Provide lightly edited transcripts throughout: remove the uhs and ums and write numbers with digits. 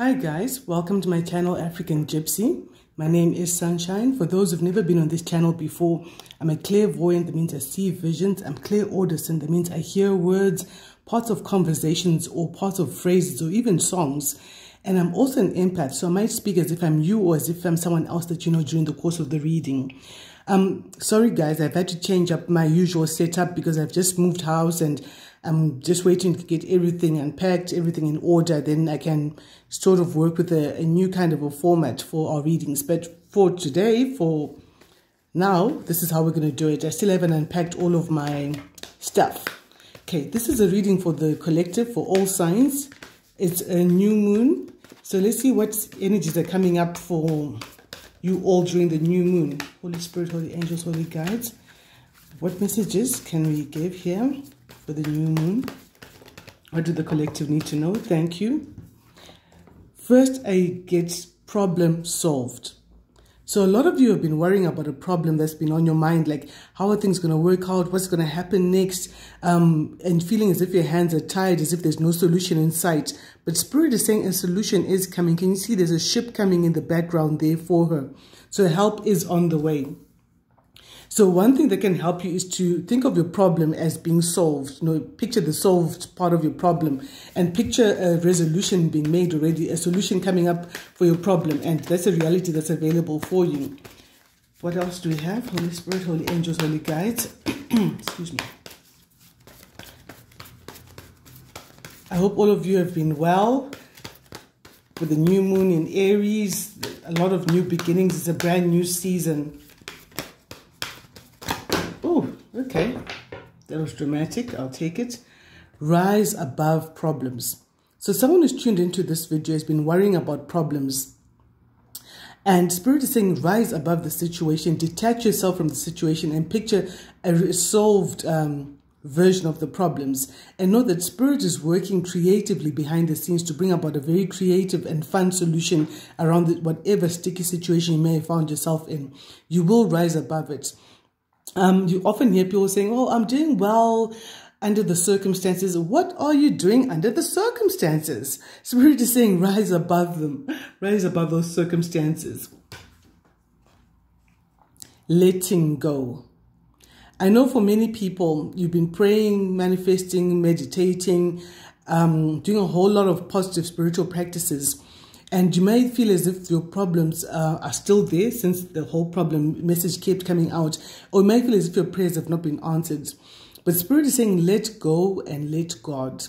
Hi guys, welcome to my channel African Gypsy. My name is Sunshine. For those who've never been on this channel before, I'm a clairvoyant, that means I see visions. I'm clairaudient, that means I hear words, parts of conversations or parts of phrases or even songs. And I'm also an empath, so I might speak as if I'm you or as if I'm someone else that you know during the course of the reading. Sorry guys, I've had to change up my usual setup because I've just moved house and I'm just waiting to get everything unpacked, everything in order. Then I can sort of work with a new kind of a format for our readings. But for today, for now, this is how we're going to do it. I still haven't unpacked all of my stuff. Okay, this is a reading for the collective, for all signs. It's a new moon. So let's see what energies are coming up for you all during the new moon. Holy Spirit, Holy Angels, Holy Guides. What messages can we give here for the new moon? What do the collective need to know? Thank you. First, I get problem solved. So a lot of you have been worrying about a problem that's been on your mind, like how are things going to work out, what's going to happen next, and feeling as if your hands are tied, as if there's no solution in sight. But Spirit is saying a solution is coming. Can you see there's a ship coming in the background there for her? So help is on the way. So one thing that can help you is to think of your problem as being solved. You know, picture the solved part of your problem and picture a resolution being made already, a solution coming up for your problem. And that's a reality that's available for you. What else do we have? Holy Spirit, Holy Angels, Holy Guides. Excuse me. I hope all of you have been well. With the new moon in Aries, a lot of new beginnings. It's a brand new season. Okay, that was dramatic. I'll take it. Rise above problems. So someone who's tuned into this video has been worrying about problems. And Spirit is saying rise above the situation, detach yourself from the situation and picture a solved version of the problems. And know that Spirit is working creatively behind the scenes to bring about a very creative and fun solution around whatever sticky situation you may have found yourself in. You will rise above it. You often hear people saying, oh, I'm doing well under the circumstances. What are you doing under the circumstances? Spirit is saying rise above them. Rise above those circumstances. Letting go. I know for many people, you've been praying, manifesting, meditating, doing a whole lot of positive spiritual practices. And you may feel as if your problems are still there since the whole problem message kept coming out. Or you may feel as if your prayers have not been answered. But Spirit is saying, let go and let God.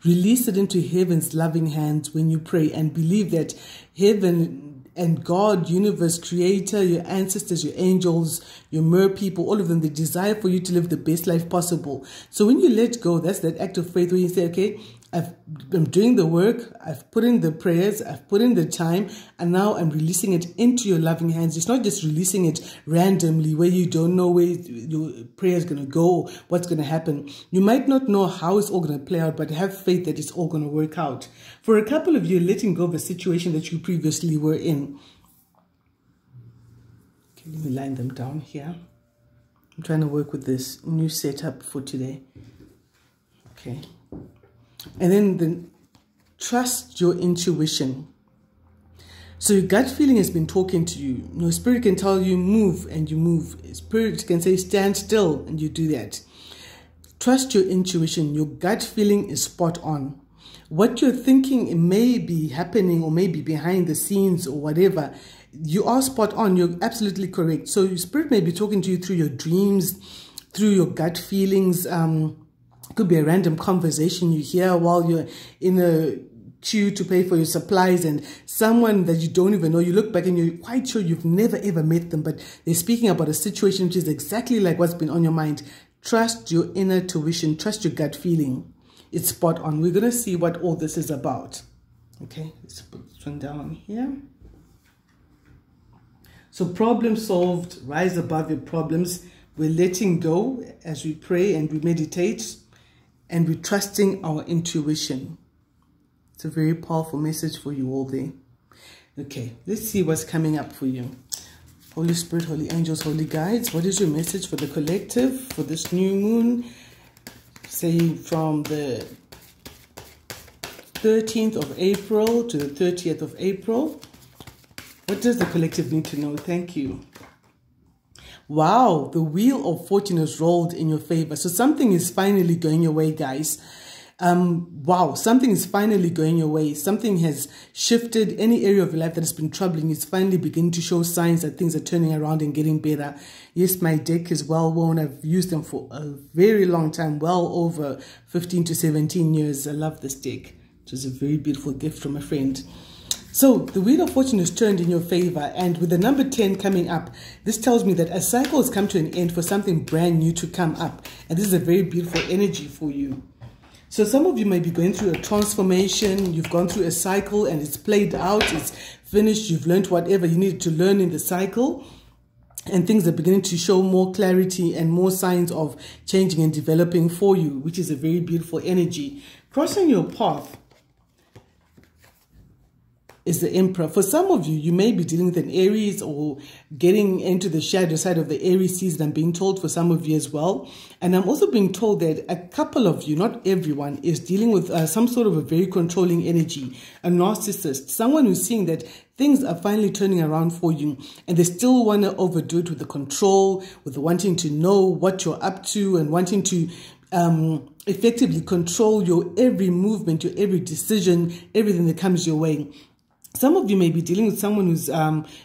Release it into heaven's loving hands when you pray and believe that heaven and God, universe, creator, your ancestors, your angels, your mer people, all of them, they desire for you to live the best life possible. So when you let go, that's that act of faith where you say, okay, I'm doing the work, I've put in the prayers, I've put in the time, and now I'm releasing it into your loving hands. It's not just releasing it randomly where you don't know where your prayer is going to go, what's going to happen. You might not know how it's all going to play out, but have faith that it's all going to work out. For a couple of you, letting go of a situation that you previously were in. Okay, let me line them down here. I'm trying to work with this new setup for today. Okay. And then trust your intuition. So your gut feeling has been talking to you. You know, Spirit can tell you move and you move. Spirit can say stand still and you do that. Trust your intuition. Your gut feeling is spot on. What you're thinking may be happening or may be behind the scenes or whatever, you are spot on. You're absolutely correct. So your Spirit may be talking to you through your dreams, through your gut feelings. Could be a random conversation you hear while you're in a queue to pay for your supplies, and someone that you don't even know, you look back and you're quite sure you've never ever met them, but they're speaking about a situation which is exactly like what's been on your mind. Trust your inner tuition, trust your gut feeling. It's spot on. We're going to see what all this is about. Okay, let's put this one down here. So problem solved, rise above your problems. We're letting go as we pray and we meditate. And we're trusting our intuition. It's a very powerful message for you all there. Okay, let's see what's coming up for you. Holy Spirit, Holy Angels, Holy Guides, what is your message for the collective for this new moon? Say from the 13th of April to the 30th of April. What does the collective need to know? Thank you. Wow, the Wheel of Fortune is rolled in your favor. So something is finally going your way, guys. Wow, something is finally going your way. Something has shifted. Any area of your life that has been troubling is finally beginning to show signs that things are turning around and getting better. Yes, my deck is well worn. I've used them for a very long time, well over 15 to 17 years. I love this deck. It was a very beautiful gift from a friend. So the Wheel of Fortune is turned in your favor, and with the number 10 coming up, this tells me that a cycle has come to an end for something brand new to come up. And this is a very beautiful energy for you. So some of you may be going through a transformation. You've gone through a cycle and it's played out, it's finished. You've learned whatever you needed to learn in the cycle. And things are beginning to show more clarity and more signs of changing and developing for you, which is a very beautiful energy. Crossing your path is the Emperor. For some of you, you may be dealing with an Aries or getting into the shadow side of the Aries season. I'm being told for some of you as well. And I'm also being told that a couple of you, not everyone, is dealing with some sort of a very controlling energy, a narcissist, someone who's seeing that things are finally turning around for you and they still want to overdo it with the control, with the wanting to know what you're up to and wanting to effectively control your every movement, your every decision, everything that comes your way. Some of you may be dealing with someone who's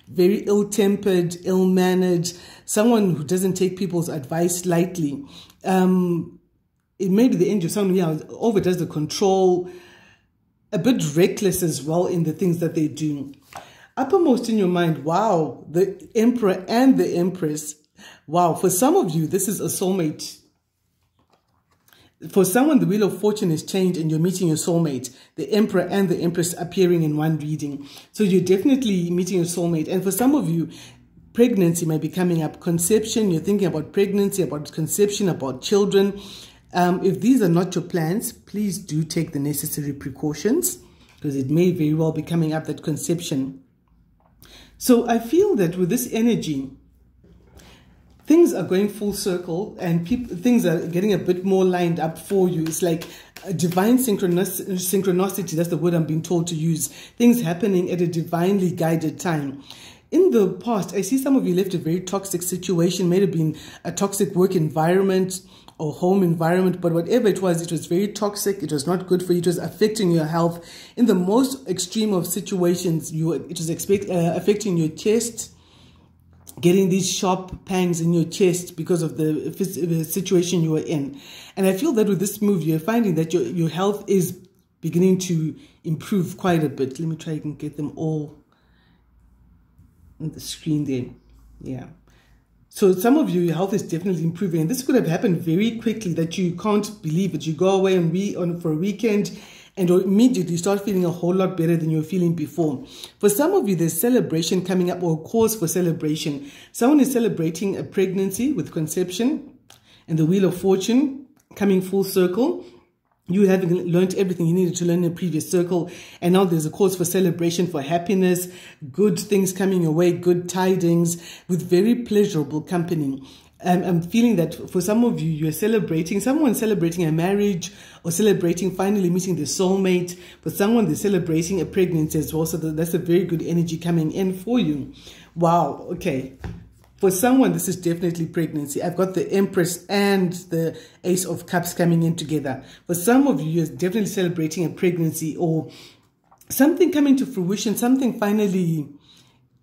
very ill-tempered, ill-mannered, someone who doesn't take people's advice lightly. It may be the energy of someone who overdoes the control, a bit reckless as well in the things that they do. Uppermost in your mind, wow, the Emperor and the Empress. Wow, for some of you, this is a soulmate. For someone, the Wheel of Fortune has changed and you're meeting your soulmate. The Emperor and the Empress appearing in one reading. So you're definitely meeting your soulmate. And for some of you, pregnancy might be coming up. Conception, you're thinking about pregnancy, about conception, about children. If these are not your plans, please do take the necessary precautions because it may very well be coming up, that conception. So I feel that with this energy, things are going full circle and things are getting a bit more lined up for you. It's like a divine synchronicity. That's the word I'm being told to use. Things happening at a divinely guided time. In the past, I see some of you left a very toxic situation. May have been a toxic work environment or home environment, but whatever it was very toxic. It was not good for you. It was affecting your health. In the most extreme of situations, it was affecting your chest, getting these sharp pangs in your chest because of the situation you were in. And I feel that with this move, you're finding that your health is beginning to improve quite a bit. Let me try and get them all on the screen there. Yeah. So some of you, your health is definitely improving. And this could have happened very quickly that you can't believe it. You go away for a weekend and immediately start feeling a whole lot better than you were feeling before. For some of you, there's celebration coming up or cause for celebration. Someone is celebrating a pregnancy with conception and the Wheel of Fortune coming full circle. You having learned everything you needed to learn in a previous circle, and now there's a cause for celebration, for happiness, good things coming your way, good tidings, with very pleasurable company. I'm feeling that for some of you, you're celebrating, someone's celebrating a marriage or celebrating finally meeting the soulmate. For someone, they're celebrating a pregnancy as well. So that's a very good energy coming in for you. Wow. Okay. For someone, this is definitely pregnancy. I've got the Empress and the Ace of Cups coming in together. For some of you, you're definitely celebrating a pregnancy or something coming to fruition, something finally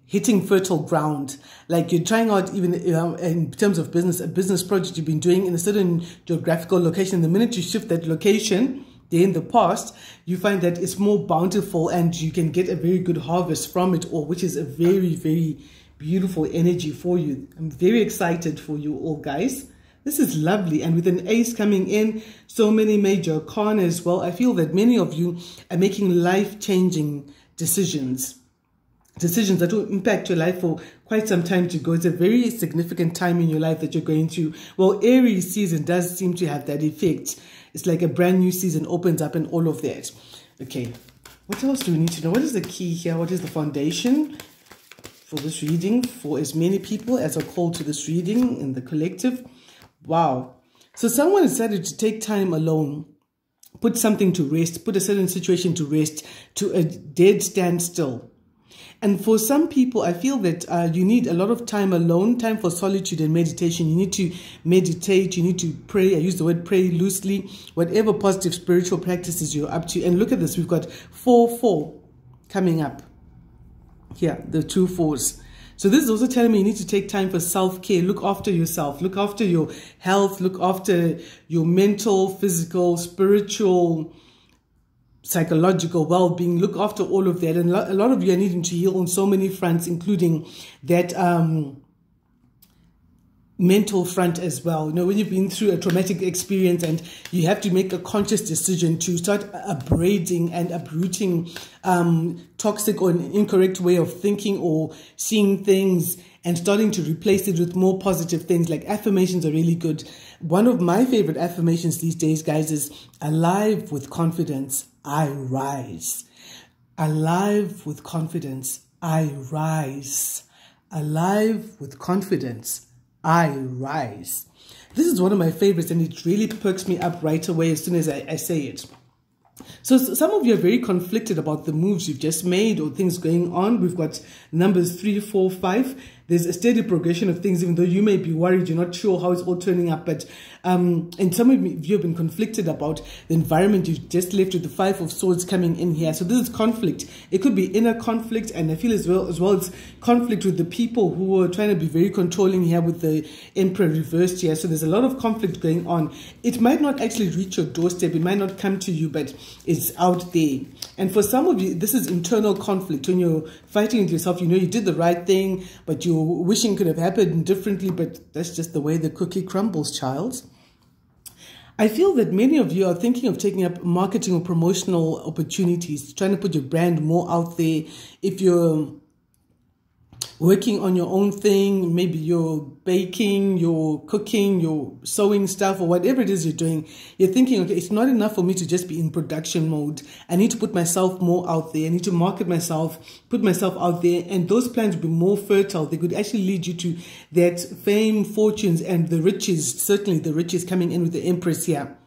hitting fertile ground. Like you're trying out, even in terms of business, a business project you've been doing in a certain geographical location. The minute you shift that location, there in the past, you find that it's more bountiful and you can get a very good harvest from it all, which is a very, very beautiful energy for you. I'm very excited for you all, guys. This is lovely. And with an ace coming in, so many major arcana as well, I feel that many of you are making life-changing decisions that will impact your life for quite some time to go. It's a very significant time in your life that you're going through. Well, Aries season does seem to have that effect. It's like a brand new season opens up and all of that. Okay, what else do we need to know? What is the key here? What is the foundation for this reading for as many people as are called to this reading in the collective? Wow. So someone decided to take time alone put something to rest, put a certain situation to rest, to a dead standstill. And for some people, I feel that you need a lot of time alone, time for solitude and meditation. You need to meditate, you need to pray. I use the word pray loosely, whatever positive spiritual practices you're up to. And look at this, we've got 4-4 coming up here, the 2 4s. So this is also telling me you need to take time for self-care. Look after yourself, look after your health, look after your mental, physical, spiritual, psychological well-being. Look after all of that. And a lot of you are needing to heal on so many fronts, including that mental front as well. You know, when you've been through a traumatic experience and you have to make a conscious decision to start upbraiding and uprooting toxic or an incorrect way of thinking or seeing things, and starting to replace it with more positive things. Like affirmations are really good. One of my favorite affirmations these days, guys, is alive with confidence, I rise. Alive with confidence, I rise. Alive with confidence, I rise. This is one of my favorites, and it really perks me up right away as soon as I say it. So some of you are very conflicted about the moves you've just made or things going on. We've got numbers 3, 4, 5. There's a steady progression of things, even though you may be worried, you're not sure how it's all turning up. But and some of you have been conflicted about the environment you've just left with the 5 of Swords coming in here. So this is conflict. It could be inner conflict, and I feel as well it's conflict with the people who are trying to be very controlling here with the Emperor reversed here. So there's a lot of conflict going on. It might not actually reach your doorstep. It might not come to you, but it's out there. And for some of you, this is internal conflict. When you're fighting with yourself, you know you did the right thing, but you're wishing could have happened differently, but that's just the way the cookie crumbles, child. I feel that many of you are thinking of taking up marketing or promotional opportunities, trying to put your brand more out there. If you're working on your own thing, maybe you're baking, you're cooking, you're sewing stuff, or whatever it is you're doing, you're thinking, okay, it's not enough for me to just be in production mode. I need to put myself more out there. I need to market myself, put myself out there, and those plans would be more fertile. They could actually lead you to that fame, fortunes, and the riches, certainly the riches coming in with the Empress here.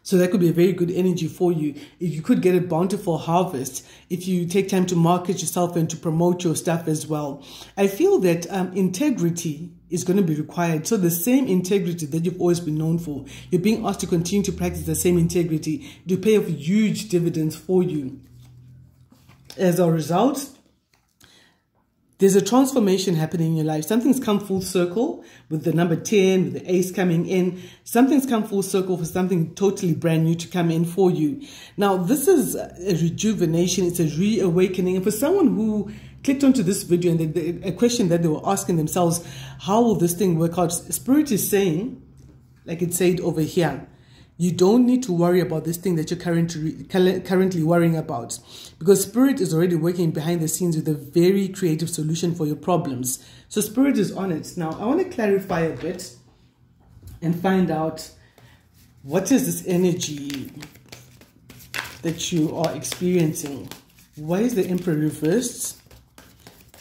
So that could be a very good energy for you. If you could get a bountiful harvest if you take time to market yourself and to promote your stuff as well. I feel that integrity is going to be required. So the same integrity that you've always been known for, you're being asked to continue to practice the same integrity to pay off huge dividends for you. As a result, there's a transformation happening in your life. Something's come full circle with the number 10, with the ace coming in. Something's come full circle for something totally brand new to come in for you. Now, this is a rejuvenation. It's a reawakening. And for someone who clicked onto this video and a question that they were asking themselves, how will this thing work out? Spirit is saying, like it said over here, you don't need to worry about this thing that you're currently worrying about, because Spirit is already working behind the scenes with a very creative solution for your problems. So Spirit is on it. Now, I want to clarify a bit and find out what is this energy that you are experiencing. Why is the Emperor reversed?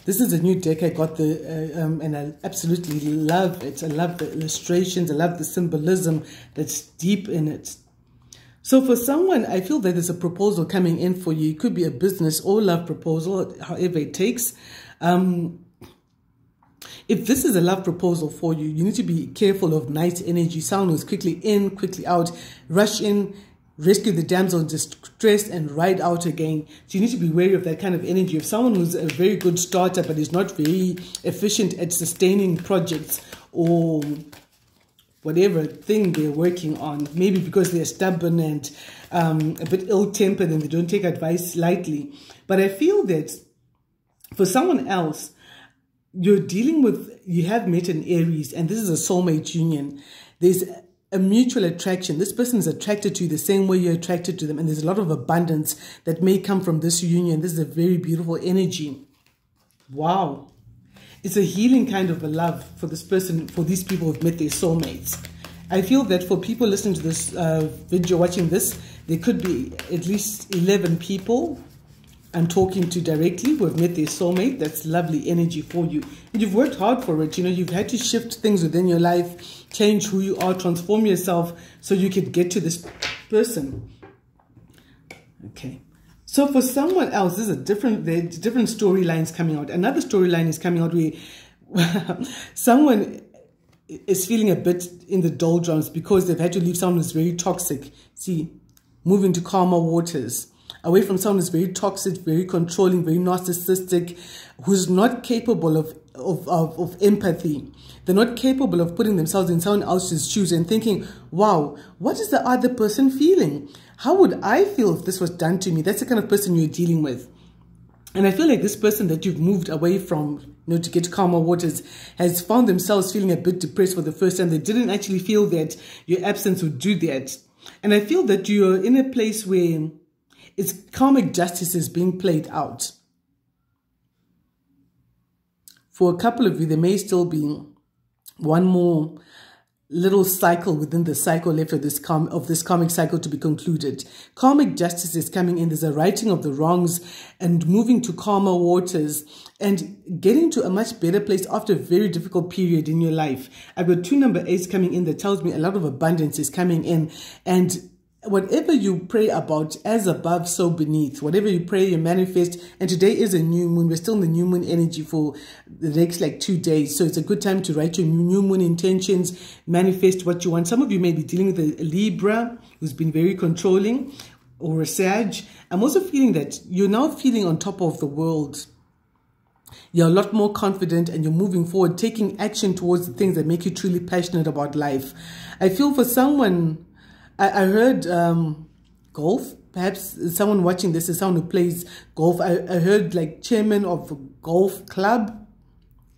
This is a new deck I got, and I absolutely love it. I love the illustrations. I love the symbolism that's deep in it. So for someone, I feel that there's a proposal coming in for you. It could be a business or love proposal, however it takes. If this is a love proposal for you, you need to be careful of night energy. Someone who's quickly in, quickly out, rush in, rescue the damsel in distress, and ride out again. So you need to be wary of that kind of energy. If someone who's a very good starter but is not very efficient at sustaining projects or whatever thing they're working on, maybe because they're stubborn and a bit ill-tempered and they don't take advice lightly. But I feel that for someone else, you're dealing with, you have met an Aries, and this is a soulmate union. There's a mutual attraction. This person is attracted to you the same way you're attracted to them, and there's a lot of abundance that may come from this union. This is a very beautiful energy. Wow. It's a healing kind of a love for this person, for these people who've met their soulmates. I feel that for people listening to this video, watching this, there could be at least 11 people I'm talking to directly who have met their soulmate. That's lovely energy for you. And you've worked hard for it. You know, you've had to shift things within your life, change who you are, transform yourself so you could get to this person. Okay. So for someone else, there's different storylines coming out. Another storyline is coming out where someone is feeling a bit in the doldrums because they've had to leave someone who's very toxic. See, moving to calmer waters, away from someone who's very toxic, very controlling, very narcissistic, who's not capable of empathy. They're not capable of putting themselves in someone else's shoes and thinking, wow, what is the other person feeling? How would I feel if this was done to me? That's the kind of person you're dealing with. And I feel like this person that you've moved away from, to get calmer waters, has found themselves feeling a bit depressed for the first time. They didn't actually feel that your absence would do that. And I feel that you're in a place where it's karmic justice is being played out. For a couple of you, there may still be one more little cycle within the cycle left of this karmic cycle to be concluded. Karmic justice is coming in. There's a righting of the wrongs and moving to calmer waters and getting to a much better place after a very difficult period in your life. I've got 2 number 8s coming in that tells me a lot of abundance is coming in. And whatever you pray about, as above, so beneath. Whatever you pray, you manifest. And today is a new moon. We're still in the new moon energy for the next 2 days. So it's a good time to write your new moon intentions, manifest what you want. Some of you may be dealing with a Libra who's been very controlling, or a Sag. I'm also feeling that you're now feeling on top of the world. You're a lot more confident and you're moving forward, taking action towards the things that make you truly passionate about life. I feel for someone, I heard golf. Perhaps someone watching this is someone who plays golf. I heard chairman of a golf club.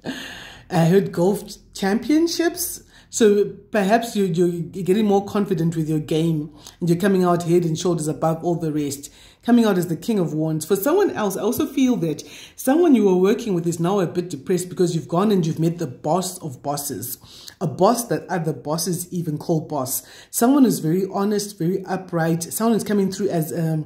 I heard golf championships. So perhaps you're getting more confident with your game and you're coming out head and shoulders above all the rest. Coming out as the King of Wands. For someone else, I also feel that someone you were working with is now a bit depressed because you've gone and you've met the boss of bosses. A boss that other bosses even call boss. Someone who's very honest, very upright. Someone who's coming through as a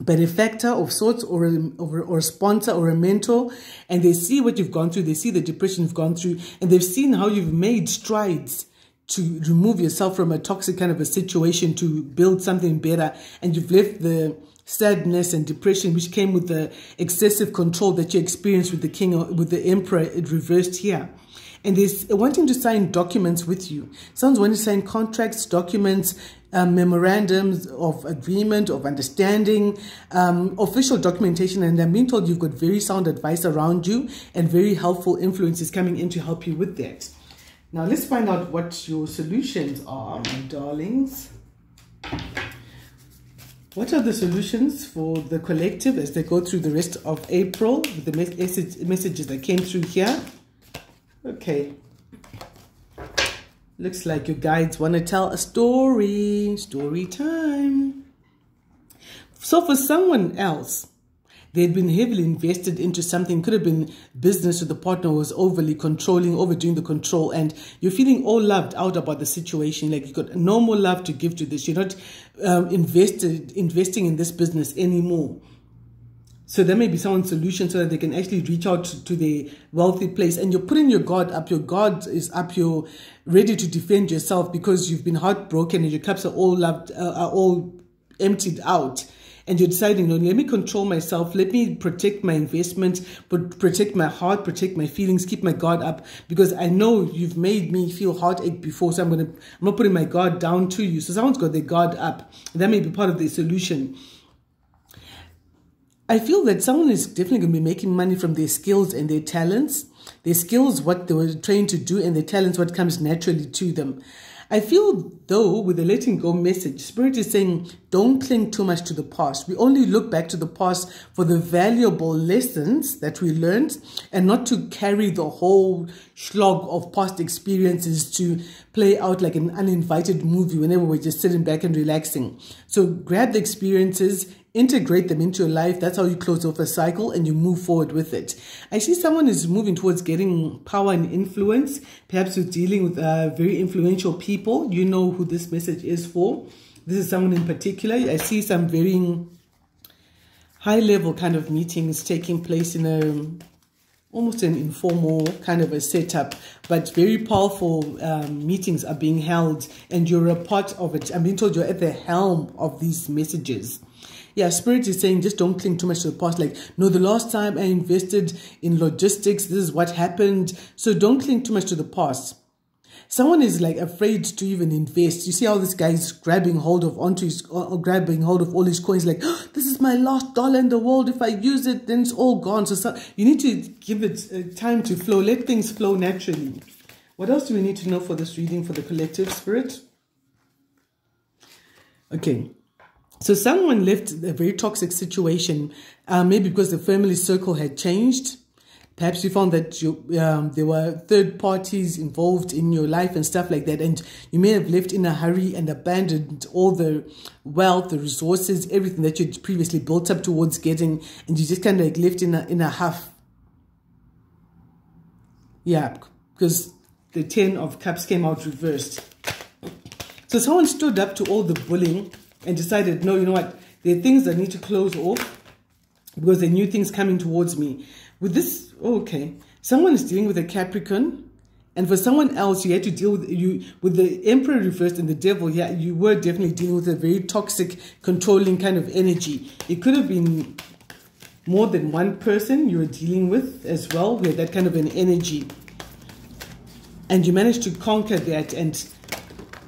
benefactor of sorts, or a sponsor or a mentor. And they see what you've gone through. They see the depression you've gone through. And they've seen how you've made strides to remove yourself from a toxic kind of a situation to build something better. And you've left the sadness and depression which came with the excessive control that you experienced with the king, with the emperor, it reversed here. And they're wanting to sign documents with you. Someone's wanting to sign contracts, documents, memorandums of agreement, of understanding, official documentation. And I'm being told you've got very sound advice around you and very helpful influences coming in to help you with that. Now let's find out what your solutions are, my darlings. What are the solutions for the collective as they go through the rest of April with the messages that came through here? Okay. Looks like your guides want to tell a story. Story time. So for someone else, they'd been heavily invested into something. Could have been business, or the partner was overly controlling, overdoing the control, and you're feeling all loved out about the situation. Like you've got no more love to give to this. You're not investing in this business anymore. So there may be someone's solution so that they can actually reach out to the wealthy place. And you're putting your guard up. Your guard is up. You're ready to defend yourself because you've been heartbroken and your cups are all loved, are all emptied out. And you're deciding, no, let me control myself. Let me protect my investment, but protect my heart, protect my feelings, keep my guard up, because I know you've made me feel heartache before. So I'm not putting my guard down to you. So someone's got their guard up. That may be part of the solution. I feel that someone is definitely going to be making money from their skills and their talents. Their skills, what they were trained to do, and their talents, what comes naturally to them. I feel, though, with the letting go message, Spirit is saying, don't cling too much to the past. We only look back to the past for the valuable lessons that we learned, and not to carry the whole slog of past experiences to play out like an uninvited movie whenever we're just sitting back and relaxing. So grab the experiences, integrate them into your life. That's how you close off a cycle and you move forward with it. I see someone is moving towards getting power and influence. Perhaps you're dealing with very influential people. You know who this message is for. This is someone in particular. I see some very high level kind of meetings taking place in almost an informal kind of a setup, but very powerful meetings are being held, and you're a part of it. I'm being told you're at the helm of these messages. Yeah, Spirit is saying just don't cling too much to the past. Like, no, the last time I invested in logistics, this is what happened. So don't cling too much to the past. Someone is like afraid to even invest. You see how this guy is grabbing hold of grabbing hold of all his coins. Like, oh, this is my last dollar in the world. If I use it, then it's all gone. So you need to give it time to flow. Let things flow naturally. What else do we need to know for this reading for the collective, Spirit? Okay. So someone left a very toxic situation, maybe because the family circle had changed. Perhaps you found that there were third parties involved in your life and stuff like that. And you may have left in a hurry and abandoned all the wealth, the resources, everything that you'd previously built up towards getting. And you just kind of like left in a huff. Yeah, because the 10 of Cups came out reversed. So someone stood up to all the bullying and decided, no, you know what? There are things that need to close off because there are new things coming towards me. With this, okay, someone is dealing with a Capricorn, and for someone else, you had to deal with the Emperor reversed and the Devil. Yeah, you were definitely dealing with a very toxic, controlling kind of energy. It could have been more than one person you were dealing with as well, with that kind of an energy. And you managed to conquer that, and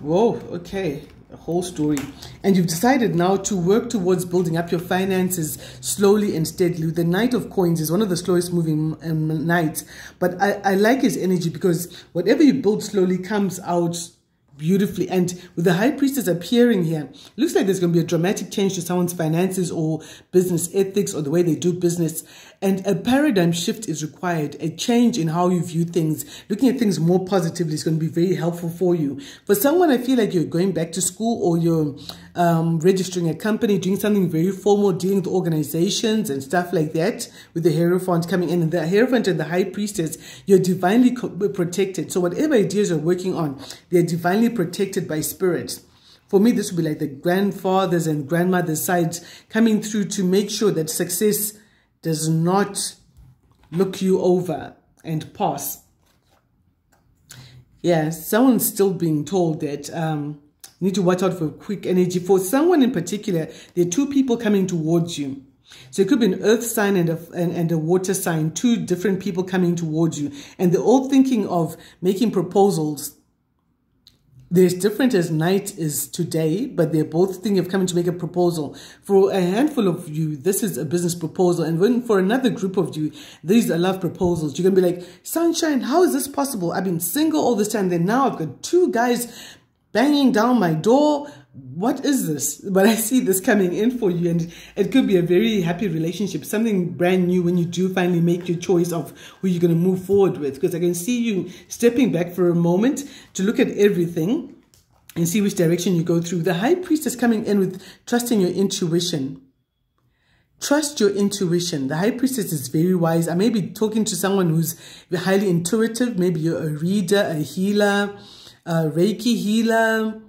whoa, okay. A whole story. And you've decided now to work towards building up your finances slowly and steadily. The Knight of Coins is one of the slowest moving knights, but I like his energy because whatever you build slowly comes out beautifully. And with the High Priestess appearing here, it looks like there's going to be a dramatic change to someone's finances or business ethics or the way they do business. And a paradigm shift is required, a change in how you view things. Looking at things more positively is going to be very helpful for you. For someone, I feel like you're going back to school or you're registering a company, doing something very formal, dealing with organizations and stuff like that, with the Hierophant coming in. And the Hierophant and the High Priestess, you're divinely protected. So whatever ideas you're working on, they're divinely protected by Spirit. For me, this would be like the grandfathers and grandmothers' sides coming through to make sure that success does not look you over and pass. Yeah, someone's still being told that you need to watch out for quick energy. For someone in particular, there are two people coming towards you. So it could be an earth sign and a water sign, two different people coming towards you. And they're all thinking of making proposals. They're as different as night is today, but they're both thinking of coming to make a proposal. For a handful of you, this is a business proposal. And when for another group of you, these are love proposals. You're going to be like, Sunshine, how is this possible? I've been single all this time. Then now I've got two guys banging down my door. What is this? But I see this coming in for you, and it could be a very happy relationship, something brand new when you do finally make your choice of who you're going to move forward with. Because I can see you stepping back for a moment to look at everything and see which direction you go through. The High Priestess coming in with trusting your intuition. Trust your intuition. The High Priestess is very wise. I may be talking to someone who's highly intuitive. Maybe you're a reader, a healer, a Reiki healer.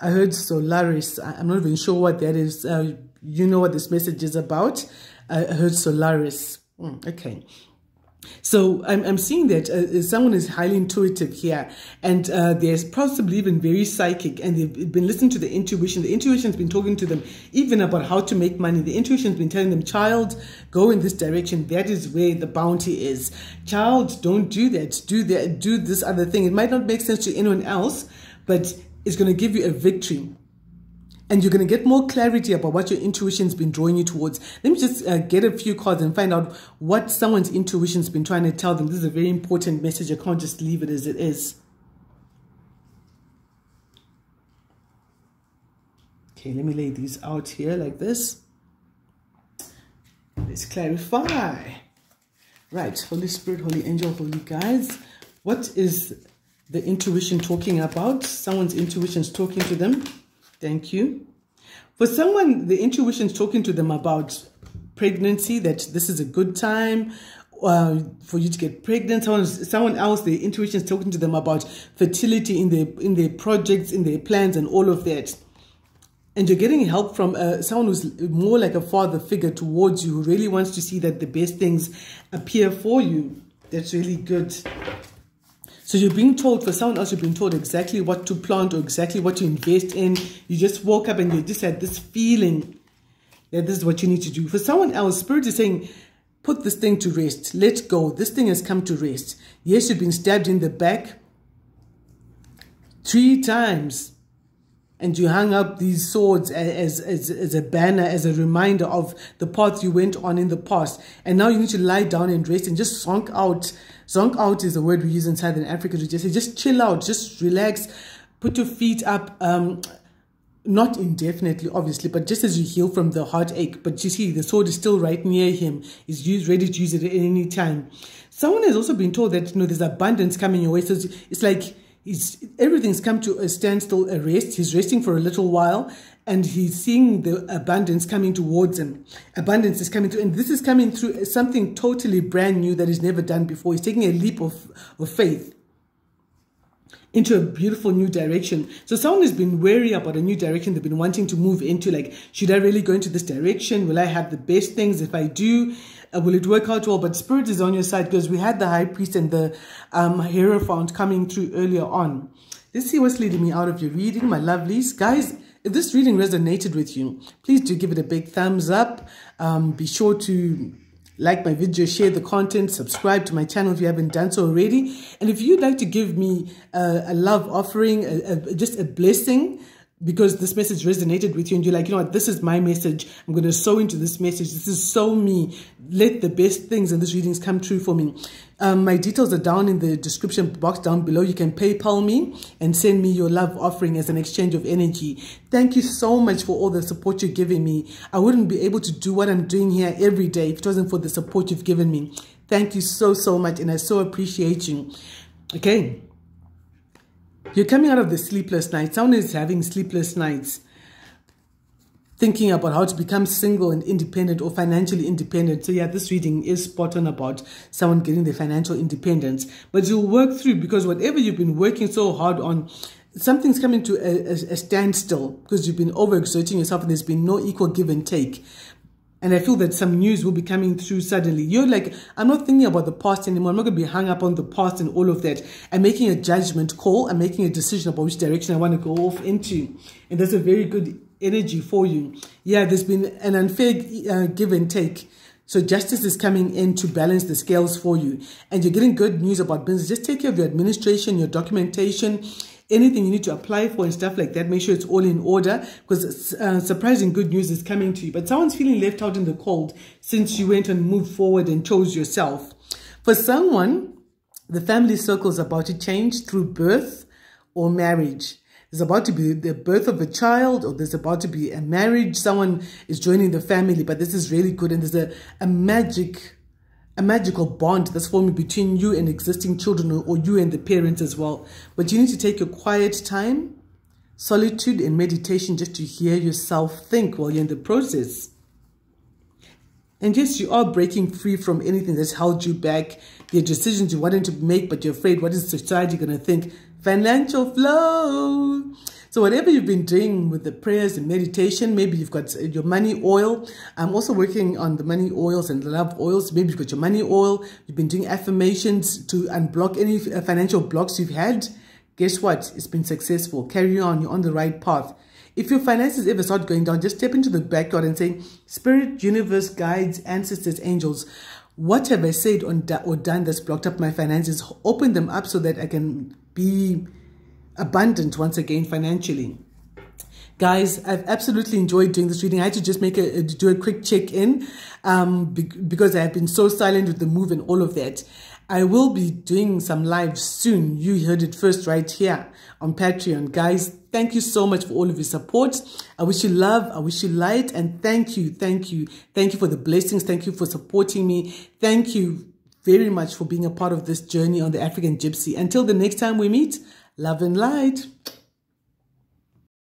I heard Solaris. I'm not even sure what that is. You know what this message is about. I heard Solaris. Okay. So I'm seeing that someone is highly intuitive here, and they're possibly even very psychic, and they've been listening to the intuition. The intuition's been talking to them even about how to make money. The intuition's been telling them, child, go in this direction. That is where the bounty is. Child, don't do that. Do that. Do this other thing. It might not make sense to anyone else, but it's going to give you a victory. And you're going to get more clarity about what your intuition's been drawing you towards. Let me just get a few cards and find out what someone's intuition's been trying to tell them. This is a very important message. I can't just leave it as it is. Okay, let me lay these out here like this. Let's clarify. Right, Holy Spirit, Holy Angel, Holy Guides. What is the intuition talking about? Someone's intuition's talking to them. Thank you. For someone, the intuition is talking to them about pregnancy, that this is a good time for you to get pregnant. Someone else, the intuition is talking to them about fertility in their projects, in their plans, and all of that. And you're getting help from someone who's more like a father figure towards you, who really wants to see that the best things appear for you. That's really good. So you're being told, for someone else, you're being told exactly what to plant or exactly what to invest in. You just woke up and you just had this feeling that this is what you need to do. For someone else, Spirit is saying, put this thing to rest. Let go. This thing has come to rest. Yes, you've been stabbed in the back 3 times. And you hung up these swords as a banner, as a reminder of the path you went on in the past. And now you need to lie down and rest and just zonk out. Zonk out is a word we use in Southern Africa to just say, just chill out, just relax, put your feet up, not indefinitely, obviously, but just as you heal from the heartache. But you see, the sword is still right near him. He's ready to use it at any time. Someone has also been told that, there's abundance coming your way. So it's like, everything's come to a standstill, a rest. He's resting for a little while, and he's seeing the abundance coming towards him. Abundance is coming through, and this is coming through something totally brand new that he's never done before. He's taking a leap of faith into a beautiful new direction. So someone has been wary about a new direction they've been wanting to move into, like, should I really go into this direction? Will I have the best things if I do? Will it work out well? But Spirit is on your side, because we had the High Priest and the Hierophant coming through earlier on. Let's see what's leading me out of your reading, my lovelies. Guys, if this reading resonated with you, please do give it a big thumbs up. Be sure to like my video, share the content, subscribe to my channel if you haven't done so already. And if you'd like to give me a love offering, just a blessing, because this message resonated with you and you're like, what, this is my message. I'm going to sow into this message. This is so me. Let the best things in this readings come true for me. My details are down in the description box down below. You can PayPal me and send me your love offering as an exchange of energy. Thank you so much for all the support you're giving me. I wouldn't be able to do what I'm doing here every day if it wasn't for the support you've given me. Thank you so, so much, and I so appreciate you. Okay. You're coming out of the sleepless nights. Someone is having sleepless nights, thinking about how to become single and independent or financially independent. So yeah, this reading is spot on about someone getting their financial independence. But you'll work through, because whatever you've been working so hard on, something's coming to a standstill, because you've been overexerting yourself and there's been no equal give and take. And I feel that some news will be coming through suddenly. You're like, I'm not thinking about the past anymore. I'm not going to be hung up on the past and all of that. I'm making a judgment call. I'm making a decision about which direction I want to go off into. And that's a very good energy for you. Yeah, there's been an unfair give and take. So justice is coming in to balance the scales for you. And you're getting good news about business. Just take care of your administration, your documentation, anything you need to apply for and stuff like that. Make sure it's all in order, because surprising good news is coming to you. But someone's feeling left out in the cold since you went and moved forward and chose yourself. For someone, the family circle is about to change through birth or marriage. There's about to be the birth of a child, or there's about to be a marriage. Someone is joining the family, but this is really good. And there's a magical bond that's forming between you and existing children, or you and the parents as well. But you need to take your quiet time, solitude and meditation, just to hear yourself think while you're in the process. And yes, you are breaking free from anything that's held you back. There are decisions you wanted to make, but you're afraid, what is society going to think? Financial flow. So whatever you've been doing with the prayers and meditation, maybe you've got your money oil. I'm also working on the money oils and the love oils. Maybe you've got your money oil. You've been doing affirmations to unblock any financial blocks you've had. Guess what? It's been successful. Carry on. You're on the right path. If your finances ever start going down, just step into the backyard and say, Spirit, universe, guides, ancestors, angels, what have I said or done that's blocked up my finances? Open them up so that I can be abundant once again financially. Guys, I've absolutely enjoyed doing this reading. I had to just do a quick check-in because I have been so silent with the move and all of that. I will be doing some lives soon. You heard it first right here on Patreon. Guys, thank you so much for all of your support. I wish you love, I wish you light, and thank you for the blessings. Thank you for supporting me. Thank you very much for being a part of this journey on the African Gypsy. Until the next time we meet, love and light.